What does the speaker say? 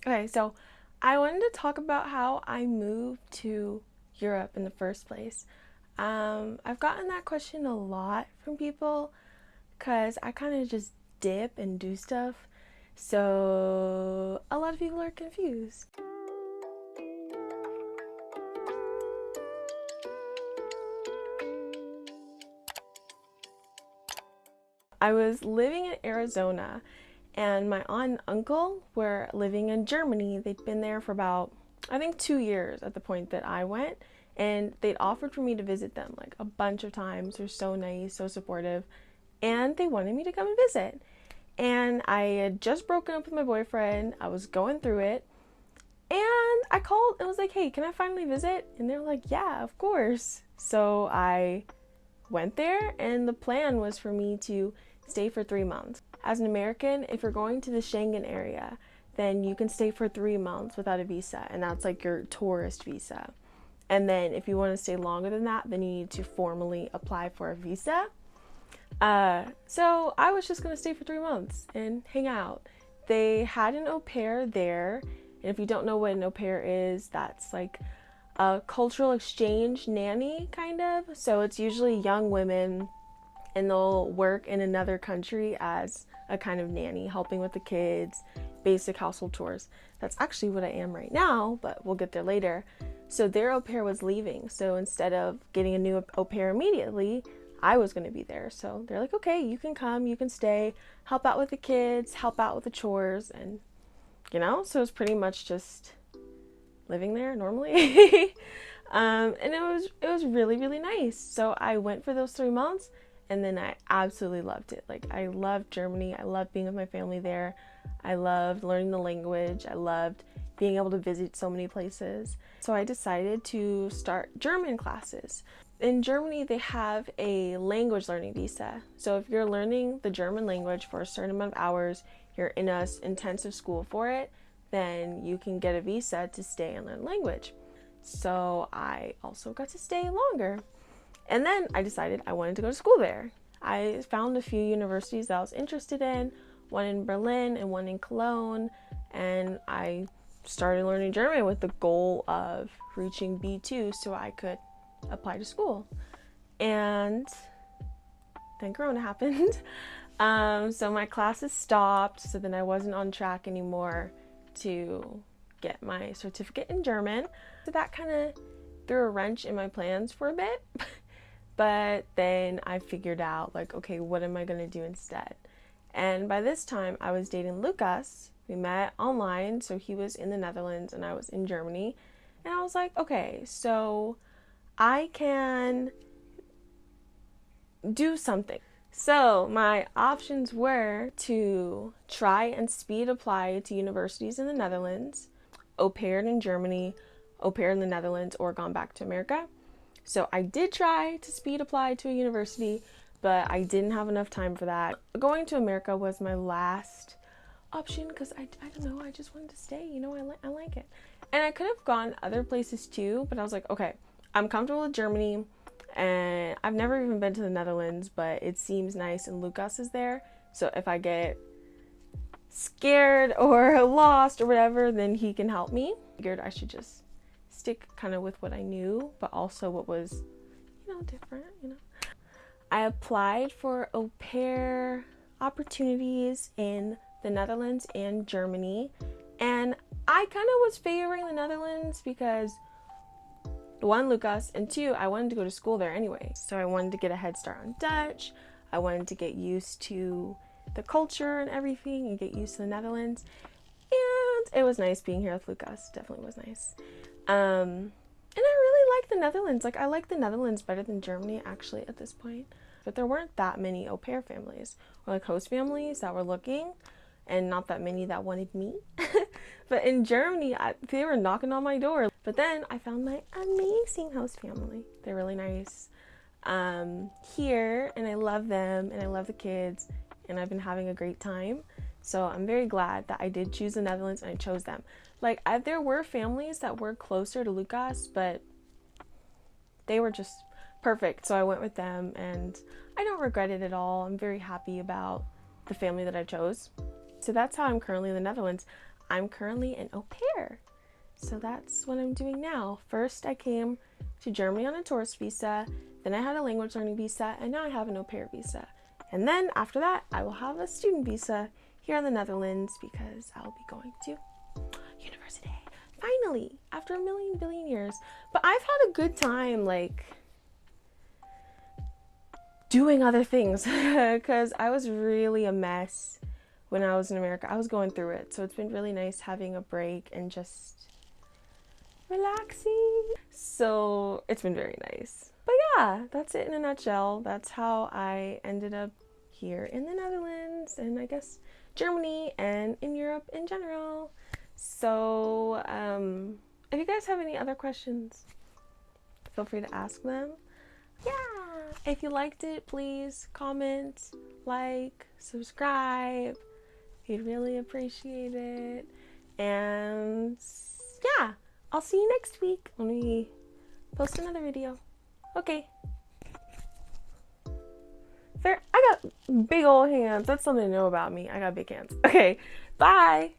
Okay, so I wanted to talk about how I moved to Europe in the first place. I've gotten that question a lot from people because I kind of just dip and do stuff. So a lot of people are confused. I was living in Arizona and my aunt and uncle were living in Germany. They'd been there for about, I think, 2 years at the point that I went. And they'd offered for me to visit them like a bunch of times. They're so nice, so supportive. And they wanted me to come and visit. And I had just broken up with my boyfriend. I was going through it. And I called and was like, hey, can I finally visit? And they're like, yeah, of course. So I went there, and the plan was for me to stay for 3 months. As an American, if you're going to the Schengen area, then you can stay for 3 months without a visa, and that's like your tourist visa. And then if you want to stay longer than that, then you need to formally apply for a visa. So I was just going to stay for 3 months and hang out. They had an au pair there. And if you don't know what an au pair is, that's like a cultural exchange nanny, kind of. So it's usually young women, and they'll work in another country as a kind of nanny, helping with the kids, basic household chores. That's actually what I am right now, but we'll get there later. So their au pair was leaving. So instead of getting a new au pair immediately, I was going to be there. So they're like, okay, you can come, you can stay, help out with the kids, help out with the chores, and so it's pretty much just living there normally. And it was really, really nice. So I went for those 3 months, and then I absolutely loved it. Like, I loved Germany. I loved being with my family there. I loved learning the language. I loved being able to visit so many places. So I decided to start German classes. In Germany, they have a language learning visa. So if you're learning the German language for a certain amount of hours, you're in a intensive school for it, then you can get a visa to stay and learn language. So I also got to stay longer. And then I decided I wanted to go to school there. I found a few universities that I was interested in, one in Berlin and one in Cologne, and I started learning German with the goal of reaching B2 so I could apply to school. And then Corona happened. So my classes stopped, so then I wasn't on track anymore to get my certificate in German. So that kind of threw a wrench in my plans for a bit. But then I figured out, like, okay, what am I going to do instead? And by this time, I was dating Lucas. We met online, so he was in the Netherlands and I was in Germany. And I was like, okay, so I can do something. So my options were to try and speed apply to universities in the Netherlands, au paired in Germany, au pair in the Netherlands, or gone back to America. So I did try to speed apply to a university, but I didn't have enough time for that. Going to America was my last option because I don't know, I just wanted to stay. I like it. And I could have gone other places too, but I was like, okay, I'm comfortable with Germany, and I've never even been to the Netherlands, but it seems nice and Lucas is there. So if I get scared or lost or whatever, then he can help me. I figured I should just stick kind of with what I knew, but also what was, different. I applied for au pair opportunities in the Netherlands and Germany, and I kind of was favoring the Netherlands because one, Lucas, and two, I wanted to go to school there anyway. So I wanted to get a head start on Dutch. I wanted to get used to the culture and everything and get used to the Netherlands. And it was nice being here with Lucas. Definitely was nice. And I really like the Netherlands. Like, I like the Netherlands better than Germany, actually, at this point. But there weren't that many au pair families or like host families that were looking, and not that many that wanted me. But in Germany, they were knocking on my door. But then I found my amazing host family. They're really nice here, and I love them, and I love the kids, and I've been having a great time. So I'm very glad that I did choose the Netherlands and I chose them. Like, there were families that were closer to Lucas, but they were just perfect. So I went with them, and I don't regret it at all. I'm very happy about the family that I chose. So that's how I'm currently in the Netherlands. I'm currently an au pair. So that's what I'm doing now. First, I came to Germany on a tourist visa, then I had a language learning visa, and now I have an au pair visa. And then after that, I will have a student visa here in the Netherlands because I'll be going to university. Finally, after a million billion years. But I've had a good time, like, doing other things because I was really a mess when I was in America. I was going through it. So it's been really nice having a break and just relaxing. So it's been very nice. But yeah, that's it in a nutshell. That's how I ended up here in the Netherlands and I guess Germany and in Europe in general. So if you guys have any other questions, feel free to ask them. Yeah, if you liked it, please comment, like, subscribe. We'd really appreciate it. And yeah, I'll see you next week when we post another video. Okay. Fair. I got big old hands. That's something to know about me. I got big hands. Okay, bye.